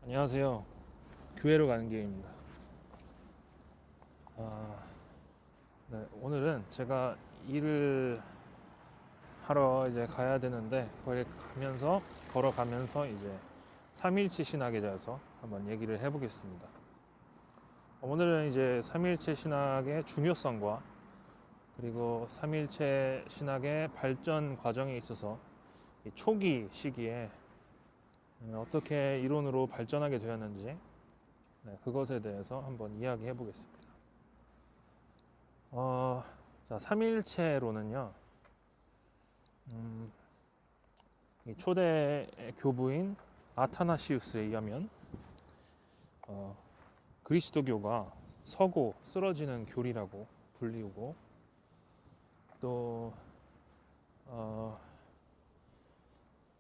안녕하세요. 교회로 가는 길입니다. 네, 오늘은 제가 일을 하러 이제 가야 되는데 거기 가면서 걸어가면서 이제 삼일체 신학에 대해서 한번 얘기를 해보겠습니다. 오늘은 이제 삼일체 신학의 중요성과 그리고 삼일체 신학의 발전 과정에 있어서 이 초기 시기에 어떻게 이론으로 발전하게 되었는지 그것에 대해서 한번 이야기해 보겠습니다. 자, 삼일체로는요, 이 초대 교부인 아타나시우스에 의하면 그리스도교가 서고 쓰러지는 교리라고 불리우고 또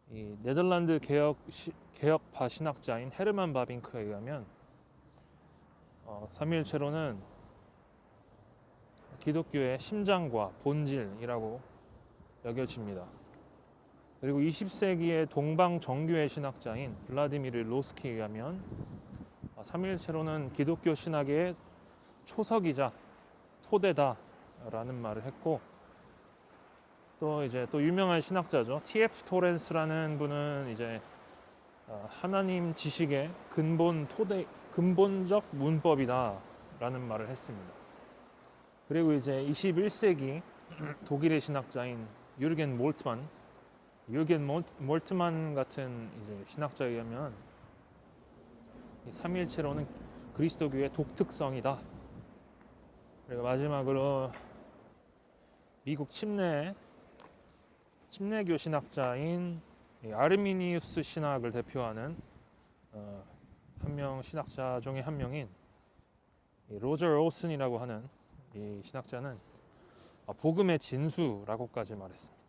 이 네덜란드 개혁파 신학자인 헤르만 바빙크에 의하면 삼위일체로는 기독교의 심장과 본질이라고 여겨집니다. 그리고 20세기의 동방 정교회 신학자인 블라디미르 로스키에 의하면 삼위일체로는 기독교 신학의 초석이자 토대다라는 말을 했고, 또 유명한 신학자죠. T.F. 토렌스라는 분은 이제 하나님 지식의 근본적 문법이다라는 말을 했습니다. 그리고 이제 21세기 독일의 신학자인 유르겐 몰트만 같은 이제 신학자에 의하면 이 삼위일체로는 그리스도교의 독특성이다. 그리고 마지막으로 미국 침례교 신학자인 아르미니우스 신학을 대표하는 한 명 신학자 중에 한 명인 로저 올슨이라고 하는 이 신학자는 복음의 진수라고까지 말했습니다.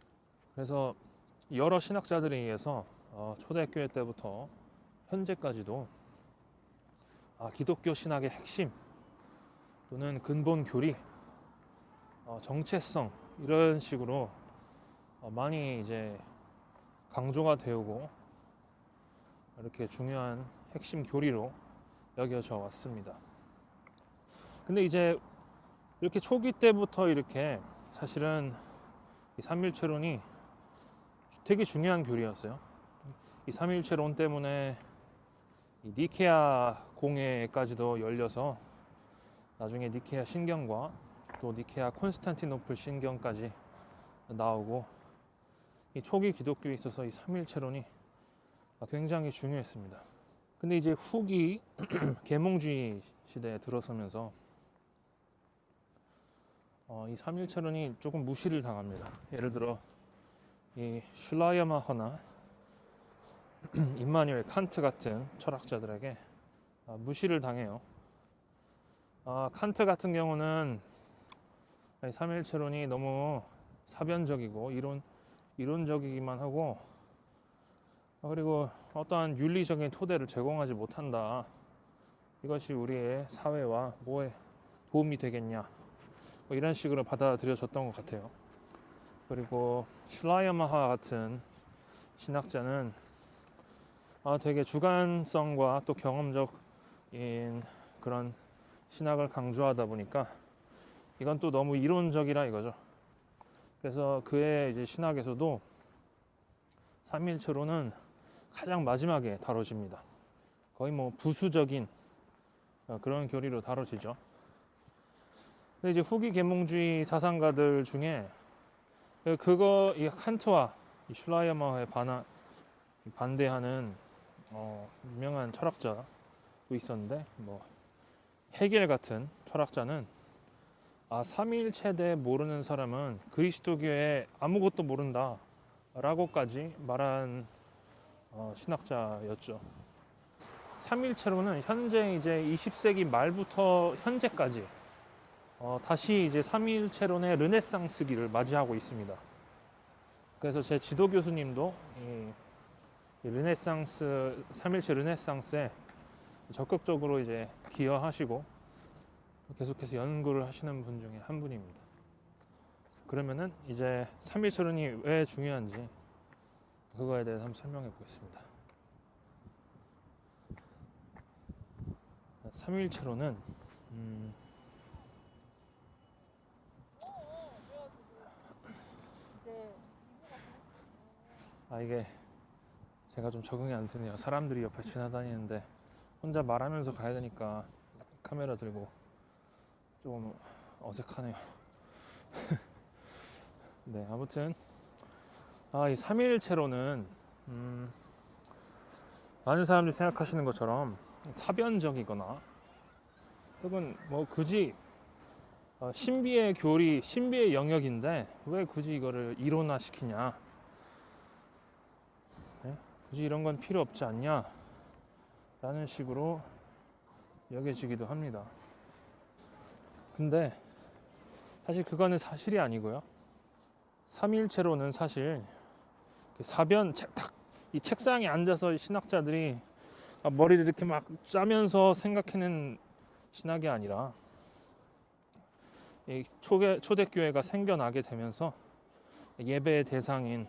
그래서 여러 신학자들에 의해서 초대교회 때부터 현재까지도 기독교 신학의 핵심 또는 근본 교리, 정체성 이런 식으로 많이 이제 강조가 되고 이렇게 중요한 핵심 교리로 여겨져 왔습니다. 근데 이제 이렇게 초기 때부터 이렇게 사실은 이 삼위일체론이 되게 중요한 교리였어요. 이 삼위일체론 때문에 이 니케아 공회까지도 열려서 나중에 니케아 신경과 또 니케아 콘스탄티노플 신경까지 나오고, 이 초기 기독교에 있어서 이 삼위일체론이 굉장히 중요했습니다. 근데 이제 후기 계몽주의 시대에 들어서면서 이 삼위일체론이 조금 무시를 당합니다. 예를 들어 이 슐라이어마허나 임마누엘 칸트 같은 철학자들에게 무시를 당해요. 칸트 같은 경우는 삼위일체론이 너무 사변적이고 이론적이기만 하고, 그리고 어떠한 윤리적인 토대를 제공하지 못한다. 이것이 우리의 사회와 뭐에 도움이 되겠냐. 뭐 이런 식으로 받아들여졌던 것 같아요. 그리고 슐라이어마하 같은 신학자는 되게 주관성과 또 경험적인 그런 신학을 강조하다 보니까 이건 또 너무 이론적이라 이거죠. 그래서 그의 이제 신학에서도 삼위일체론은 가장 마지막에 다뤄집니다. 거의 뭐 부수적인 그런 교리로 다뤄지죠. 근데 이제 후기 계몽주의 사상가들 중에 이 칸트와 이 슐라이어마하에 반대하는 유명한 철학자도 있었는데, 뭐 헤겔 같은 철학자는 삼위일체대 모르는 사람은 그리스도교에 아무것도 모른다 라고까지 말한 신학자였죠. 삼위일체로는 현재 이제 20세기 말부터 현재까지 다시 이제 삼위일체론의 르네상스기를 맞이하고 있습니다. 그래서 제 지도 교수님도 이 르네상스, 삼위일체 르네상스에 적극적으로 이제 기여하시고 계속해서 연구를 하시는 분 중에 한 분입니다. 그러면은 이제 삼위일체론이 왜 중요한지 그거에 대해서 한번 설명해 보겠습니다. 삼위일체로는 이게 제가 좀 적응이 안 되네요. 사람들이 옆에 지나다니는데 혼자 말하면서 가야 되니까 카메라 들고 좀 어색하네요. 네, 아무튼 이 삼위일체로는 많은 사람들이 생각하시는 것처럼 사변적이거나 혹은 뭐 굳이 신비의 교리, 신비의 영역인데 왜 굳이 이거를 이론화시키냐, 네? 굳이 이런 건 필요 없지 않냐 라는 식으로 여겨지기도 합니다. 근데 사실 그거는 사실이 아니고요. 삼위일체로는 사실 사변 이 책상에 앉아서 신학자들이 머리를 이렇게 막 짜면서 생각해낸 신학이 아니라 이 초대교회가 생겨나게 되면서 예배의 대상인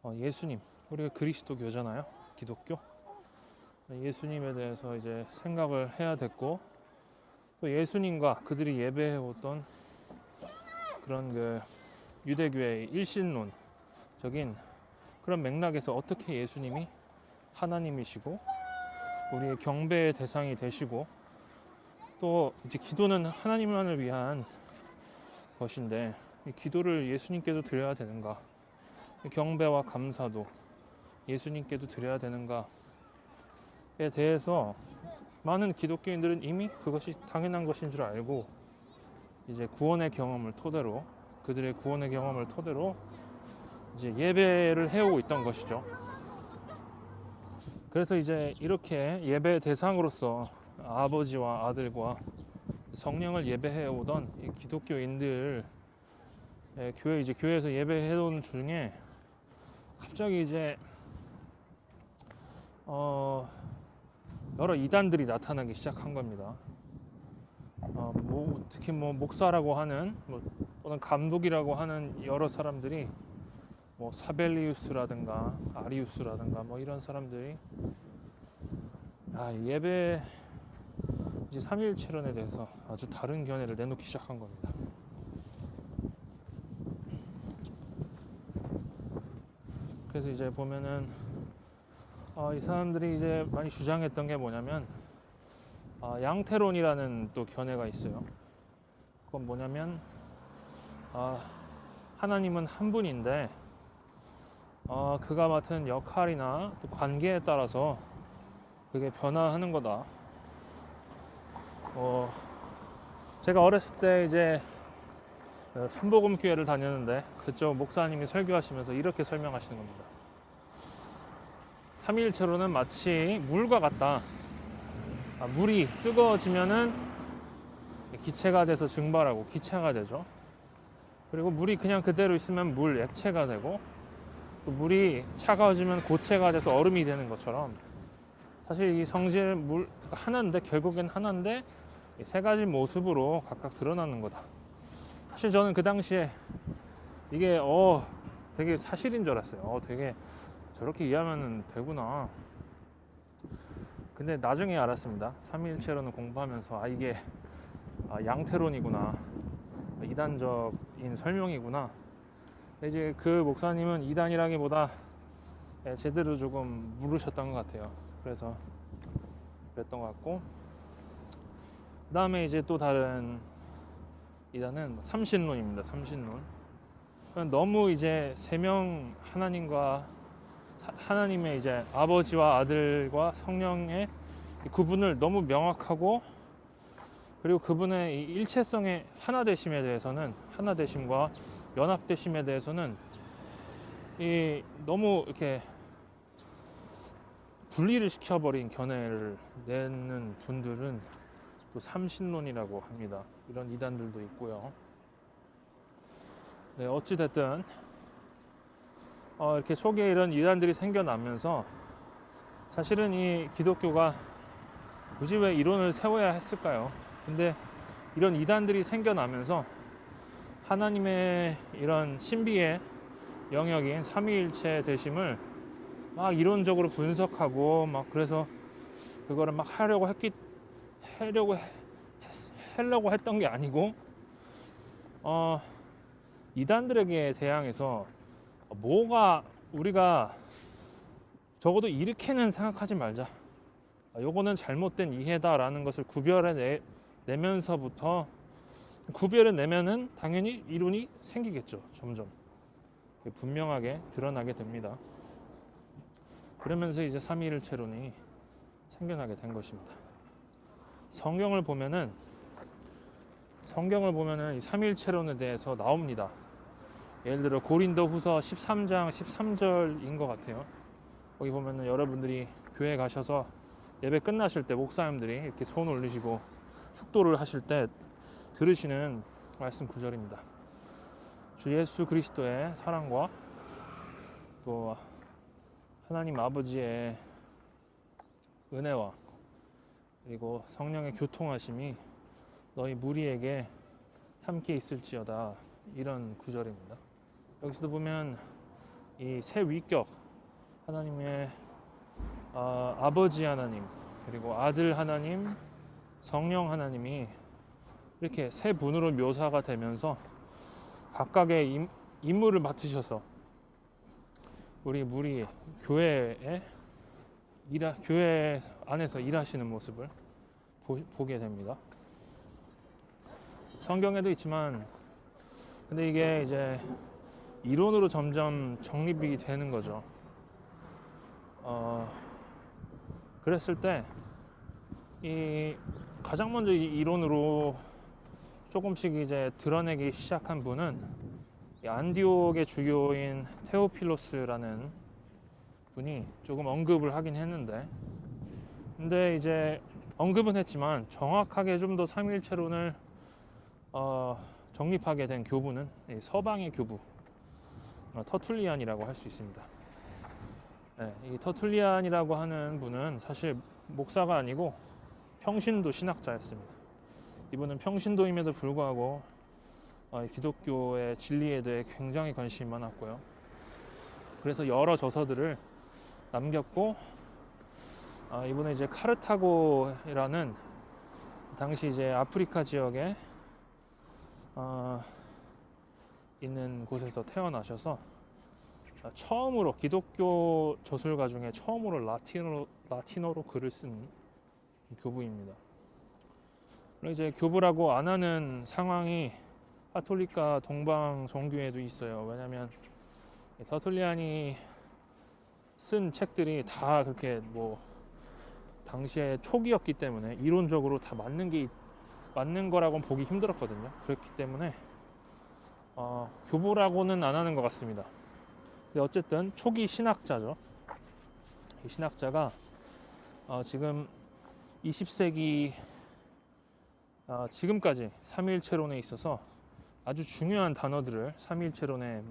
예수님, 우리가 그리스도교잖아요. 기독교. 예수님에 대해서 이제 생각을 해야 됐고, 또 예수님과 그들이 예배해오던 그런 그 유대교회의 일신론적인 그런 맥락에서 어떻게 예수님이 하나님이시고 우리의 경배의 대상이 되시고, 또 이제 기도는 하나님만을 위한 것인데 이 기도를 예수님께도 드려야 되는가, 경배와 감사도 예수님께도 드려야 되는가에 대해서 많은 기독교인들은 이미 그것이 당연한 것인 줄 알고 이제 구원의 경험을 토대로, 그들의 구원의 경험을 토대로 이제 예배를 해오고 있던 것이죠. 그래서 이제 이렇게 예배 대상으로서 아버지와 아들과 성령을 예배해 오던 이 기독교인들, 교회에서 예배해 온 중에 갑자기 이제 여러 이단들이 나타나기 시작한 겁니다. 특히 목사라고 하는 또는 감독이라고 하는 여러 사람들이 사벨리우스라든가 아리우스라든가 이런 사람들이 예배 이제 삼위일체론에 대해서 아주 다른 견해를 내놓기 시작한 겁니다. 그래서 이제 보면은 이 사람들이 이제 많이 주장했던 게 뭐냐면 양태론이라는 또 견해가 있어요. 그건 뭐냐면 하나님은 한 분인데 그가 맡은 역할이나 또 관계에 따라서 그게 변화하는 거다. 제가 어렸을 때 이제 순복음교회를 다녔는데 그쪽 목사님이 설교하시면서 이렇게 설명하시는 겁니다. 삼위일체로는 마치 물과 같다. 물이 뜨거워지면은 기체가 돼서 증발하고 기체가 되죠. 그리고 물이 그냥 그대로 있으면 물 액체가 되고, 또 물이 차가워지면 고체가 돼서 얼음이 되는 것처럼 사실 이 성질 물 하나인데, 결국엔 하나인데 이 세 가지 모습으로 각각 드러나는 거다. 사실 저는 그 당시에 이게 되게 사실인 줄 알았어요. 되게 저렇게 이해하면 되구나. 근데 나중에 알았습니다. 삼위일체론을 공부하면서 이게 양태론이구나, 이단적인 설명이구나. 이제 그 목사님은 이단이라기보다 제대로 조금 물으셨던 것 같아요. 그래서 그랬던 것 같고, 그 다음에 이제 또 다른 이단은 삼신론입니다. 삼신론. 너무 이제 세 명 하나님의 이제 아버지와 아들과 성령의 구분을 너무 명확하고, 그리고 그분의 이 일체성의 하나되심에 대해서는, 하나되심과 연합되심에 대해서는 너무 이렇게 분리를 시켜버린 견해를 내는 분들은 또 삼신론이라고 합니다. 이런 이단들도 있고요. 네, 어찌됐든 이렇게 초기에 이런 이단들이 생겨나면서 사실은 이 기독교가 굳이 왜 이론을 세워야 했을까요? 근데 이런 이단들이 생겨나면서 하나님의 이런 신비의 영역인 삼위일체 되심을 막 이론적으로 분석하고 그래서 그거를 막 하려고 하려고 하려고 했던 게 아니고 이단들에게 대항해서 뭐가 우리가 적어도 이렇게는 생각하지 말자. 요거는 잘못된 이해다라는 것을 구별해내면서부터 구별을 내면은 당연히 이론이 생기겠죠. 점점 분명하게 드러나게 됩니다. 그러면서 이제 삼위일체론이 생겨나게 된 것입니다. 성경을 보면은 이 삼위일체론에 대해서 나옵니다. 예를 들어 고린도후서 13장 13절인 것 같아요. 거기 보면은 여러분들이 교회 가셔서 예배 끝나실 때 목사님들이 이렇게 손 올리시고 축도를 하실 때 들으시는 말씀 구절입니다. 주 예수 그리스도의 사랑과 또 하나님 아버지의 은혜와 그리고 성령의 교통하심이 너희 무리에게 함께 있을지어다, 이런 구절입니다. 여기서도 보면 이 세 위격, 하나님의 아버지 하나님, 그리고 아들 하나님, 성령 하나님이 이렇게 세 분으로 묘사가 되면서 각각의 임무를 맡으셔서 우리 무리 교회 안에서 일하시는 모습을 보게 됩니다. 성경에도 있지만 근데 이게 이제 이론으로 점점 정립이 되는 거죠. 그랬을 때 이 가장 먼저 이 이론으로 조금씩 이제 드러내기 시작한 분은 이 안디옥의 주교인 테오필로스라는 분이 조금 언급을 하긴 했는데, 근데 이제 언급은 했지만 정확하게 좀 더 삼위일체론을 정립하게 된 교부는 이 서방의 교부 터툴리안이라고 할 수 있습니다. 네, 이 터툴리안이라고 하는 분은 사실 목사가 아니고 평신도 신학자였습니다. 이분은 평신도임에도 불구하고 기독교의 진리에 대해 굉장히 관심이 많았고요. 그래서 여러 저서들을 남겼고, 이분은 이제 카르타고라는 당시 이제 아프리카 지역에 있는 곳에서 태어나셔서 처음으로 기독교 저술가 중에 처음으로 라틴어로 글을 쓴 교부입니다. 이제 교부라고 안 하는 상황이 카톨릭과 동방 종교에도 있어요. 왜냐하면 터툴리안이 쓴 책들이 다 그렇게 뭐 당시에 초기였기 때문에 이론적으로 다 맞는 거라고는 보기 힘들었거든요. 그렇기 때문에 교부라고는 안 하는 것 같습니다. 근데 어쨌든 초기 신학자죠. 이 신학자가 지금 20세기 지금까지 삼위일체론에 있어서 아주 중요한 단어들을 삼위일체론에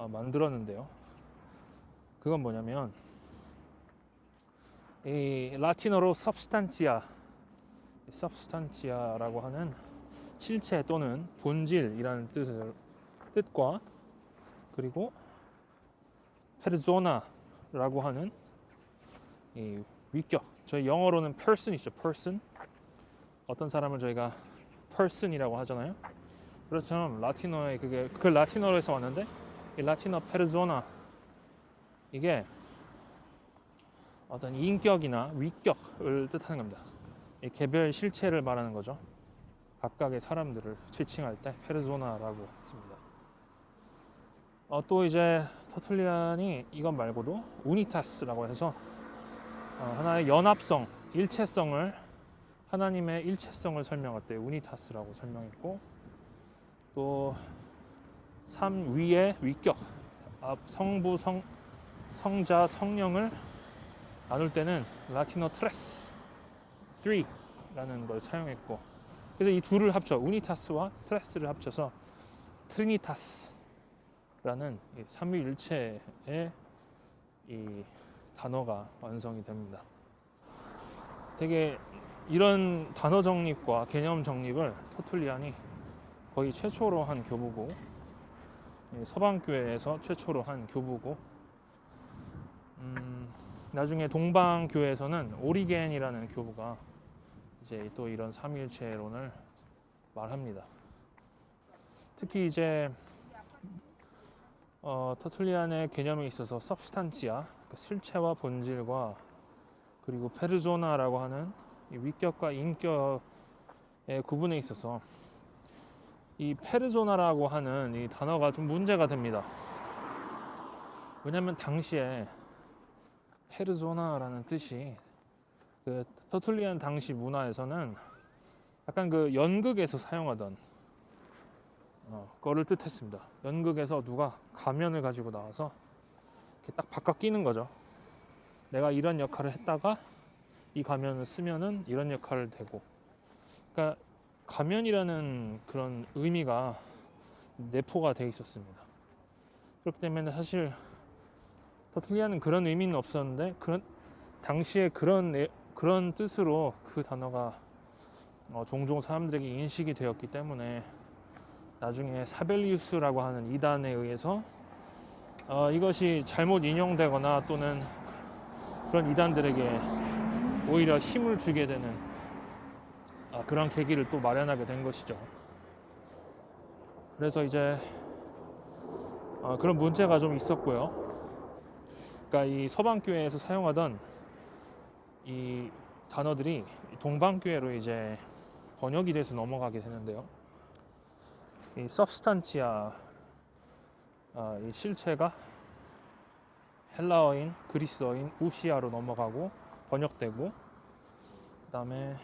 만들었는데요. 그건 뭐냐면 이 라틴어로 substantia라고 하는 실체 또는 본질이라는 뜻과 그리고 persona라고 하는 이 위격, 저희 영어로는 person이죠. person. 어떤 사람을 저희가 person이라고 하잖아요. 그렇처럼 라틴어에 그 라틴어에서 왔는데 이 라틴어 persona, 이게 어떤 인격이나 위격을 뜻하는 겁니다. 이 개별 실체를 말하는 거죠. 각각의 사람들을 지칭할 때 페르소나라고 했습니다. 또 이제 터툴리안이 이것 말고도 우니타스라고 해서 하나의 연합성, 일체성을, 하나님의 일체성을 설명할 때 우니타스라고 설명했고, 또 삼위의 위격, 성부, 성자, 성령을 나눌 때는 라틴어 트레스, 3라는 걸 사용했고, 그래서 이 둘을 합쳐 우니타스와 트레스를 합쳐서 트리니타스라는 삼위일체의 이 단어가 완성이 됩니다. 되게 이런 단어 정립과 개념 정립을 터툴리안이 거의 최초로 한 교부고, 서방교회에서 최초로 한 교부고, 나중에 동방교회에서는 오리겐이라는 교부가 이제 또 이런 삼위일체론을 말합니다. 특히 이제 터툴리안의 개념에 있어서 substantia, 실체와 본질과 그리고 페르소나라고 하는 이 위격과 인격의 구분에 있어서 이 페르소나라고 하는 이 단어가 좀 문제가 됩니다. 왜냐하면 당시에 페르소나라는 뜻이 그 터툴리안 당시 문화에서는 약간 그 연극에서 사용하던 거를 뜻했습니다. 연극에서 누가 가면을 가지고 나와서 이렇게 딱 바꿔 끼는 거죠. 내가 이런 역할을 했다가 이 가면을 쓰면은 이런 역할을 되고, 그러니까 가면이라는 그런 의미가 내포가 돼 있었습니다. 그렇기 때문에 사실 터툴리안은 그런 의미는 없었는데 그런 당시에 그런 뜻으로 그 단어가 종종 사람들에게 인식이 되었기 때문에 나중에 사벨리우스라고 하는 이단에 의해서 이것이 잘못 인용되거나 또는 그런 이단들에게 오히려 힘을 주게 되는 그런 계기를 또 마련하게 된 것이죠. 그래서 이제 그런 문제가 좀 있었고요. 그러니까 이 서방교회에서 사용하던 이 단어들이 동방교회로 이제 번역이 돼서 넘어가게 되는데요. 이 substantia, 이 실체가 헬라어인, 그리스어인 우시아로 넘어가고 번역되고, 그 다음에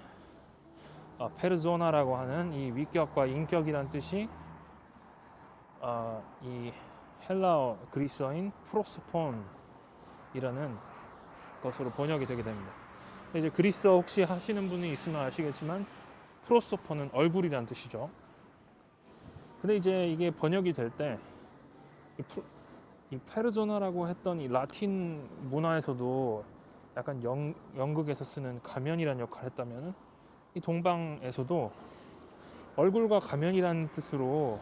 페르소나라고 하는 이 위격과 인격이란 뜻이 이 헬라어 그리스어인 프로소폰이라는 것으로 번역이 되게 됩니다. 이제 그리스어 혹시 하시는 분이 있으면 아시겠지만 프로소폰은 얼굴이란 뜻이죠. 근데 이제 이게 번역이 될 때 이 페르소나라고 했던 이 라틴 문화에서도 약간 연극에서 쓰는 가면이라는 역할을 했다면 이 동방에서도 얼굴과 가면이라는 뜻으로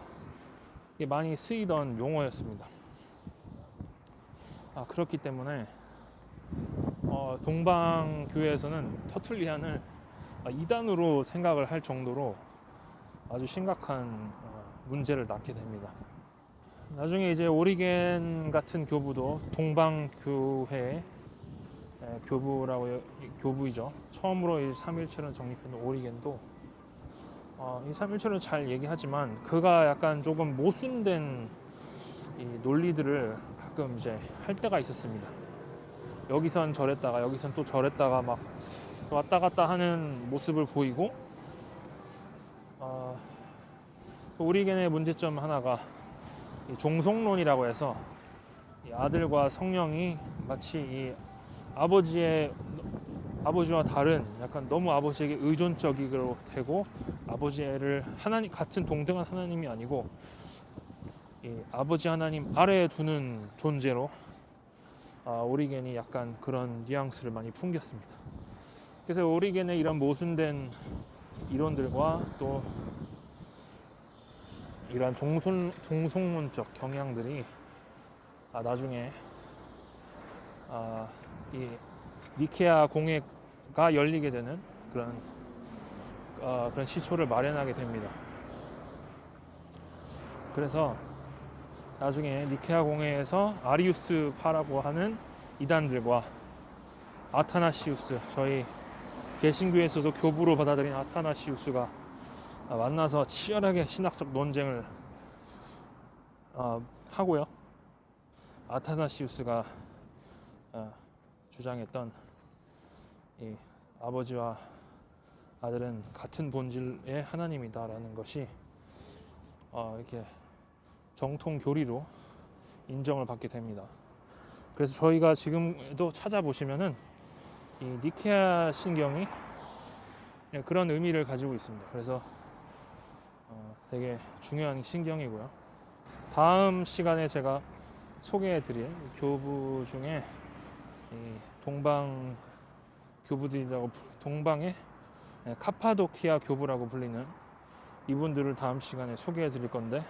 많이 쓰이던 용어였습니다. 그렇기 때문에 동방 교회에서는 터툴리안을 이단으로 생각을 할 정도로 아주 심각한 문제를 낳게 됩니다. 나중에 이제 오리겐 같은 교부도 동방 교회의 교부이죠. 처음으로 이 삼일체론 정립한 오리겐도 이 삼일체론을 잘 얘기하지만 그가 약간 조금 모순된 이 논리들을 가끔 이제 할 때가 있었습니다. 여기선 저랬다가 여기선 또 저랬다가 막 왔다 갔다 하는 모습을 보이고, 오리겐의 문제점 하나가 이 종속론이라고 해서 이 아들과 성령이 마치 이 아버지와 다른 약간 너무 아버지에게 의존적이고 되고, 아버지를 하나님 같은 동등한 하나님이 아니고 이 아버지 하나님 아래에 두는 존재로 오리겐이 약간 그런 뉘앙스를 많이 풍겼습니다. 그래서 오리겐의 이런 모순된 이론들과 또 이러한 종속론적 경향들이 나중에 이 니케아 공회가 열리게 되는 그런 시초를 마련하게 됩니다. 그래서 나중에 니케아 공회에서 아리우스파라고 하는 이단들과 아타나시우스, 저희 개신교에서도 교부로 받아들인 아타나시우스가 만나서 치열하게 신학적 논쟁을 하고요. 아타나시우스가 주장했던 이 아버지와 아들은 같은 본질의 하나님이다라는 것이 이렇게 정통 교리로 인정을 받게 됩니다. 그래서 저희가 지금도 찾아보시면은 이 니케아 신경이 그런 의미를 가지고 있습니다. 그래서 되게 중요한 신경이고요. 다음 시간에 제가 소개해드릴 교부 중에 이 동방 교부들이라고, 동방의 카파도키아 교부라고 불리는 이분들을 다음 시간에 소개해드릴 건데,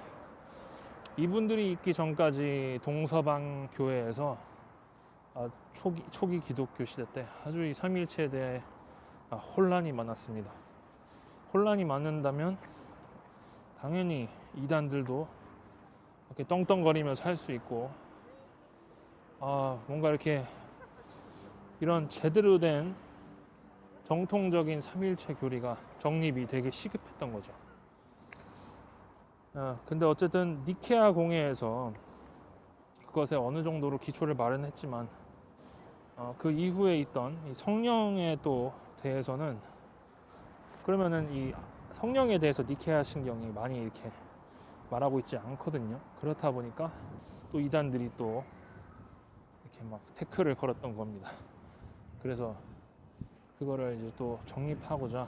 이분들이 있기 전까지 동서방 교회에서 초기 기독교 시대 때 아주 이 삼일체에 대해 혼란이 많았습니다. 혼란이 많는다면 당연히 이단들도 이렇게 떵떵거리면서 할 수 있고, 뭔가 이렇게 이런 제대로 된 정통적인 삼위일체 교리가 정립이 되게 시급했던 거죠. 근데 어쨌든 니케아 공회에서 그것에 어느 정도로 기초를 마련했지만, 그 이후에 있던 이 성령에 또 대해서는, 그러면은 이 성령에 대해서 니케아 신경이 많이 이렇게 말하고 있지 않거든요. 그렇다 보니까 또 이단들이 또 이렇게 막 태클을 걸었던 겁니다. 그래서 그거를 이제 또 정립하고자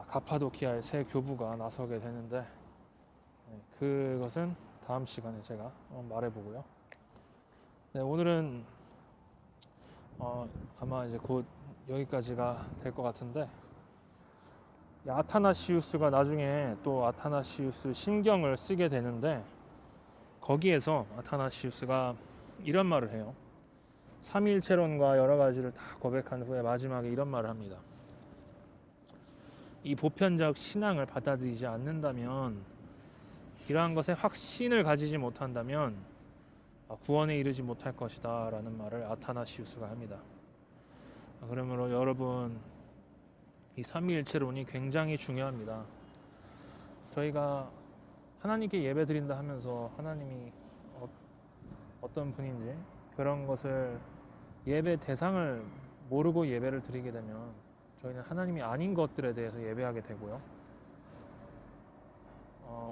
가파도키아의 새 교부가 나서게 되는데, 그것은 다음 시간에 제가 말해보고요. 네, 오늘은 아마 이제 곧 여기까지가 될 것 같은데, 아타나시우스가 나중에 또 아타나시우스 신경을 쓰게 되는데, 거기에서 아타나시우스가 이런 말을 해요. 삼위일체론과 여러 가지를 다 고백한 후에 마지막에 이런 말을 합니다. 이 보편적 신앙을 받아들이지 않는다면, 이러한 것에 확신을 가지지 못한다면 구원에 이르지 못할 것이다 라는 말을 아타나시우스가 합니다. 그러므로 여러분, 이 삼위일체론이 굉장히 중요합니다. 저희가 하나님께 예배 드린다 하면서 하나님이 어떤 분인지 그런 것을, 예배 대상을 모르고 예배를 드리게 되면 저희는 하나님이 아닌 것들에 대해서 예배하게 되고요.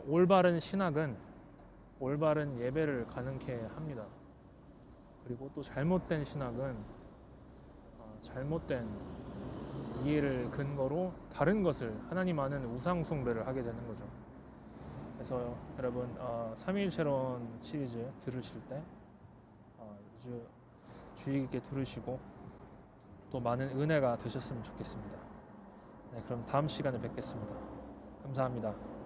올바른 신학은 올바른 예배를 가능케 합니다. 그리고 또 잘못된 신학은 잘못된 이해를 근거로 다른 것을, 하나님 아는 우상 숭배를 하게 되는 거죠. 그래서 여러분, 삼위일체론 시리즈 들으실 때 아주 주의 깊게 들으시고 또 많은 은혜가 되셨으면 좋겠습니다. 네, 그럼 다음 시간에 뵙겠습니다. 감사합니다.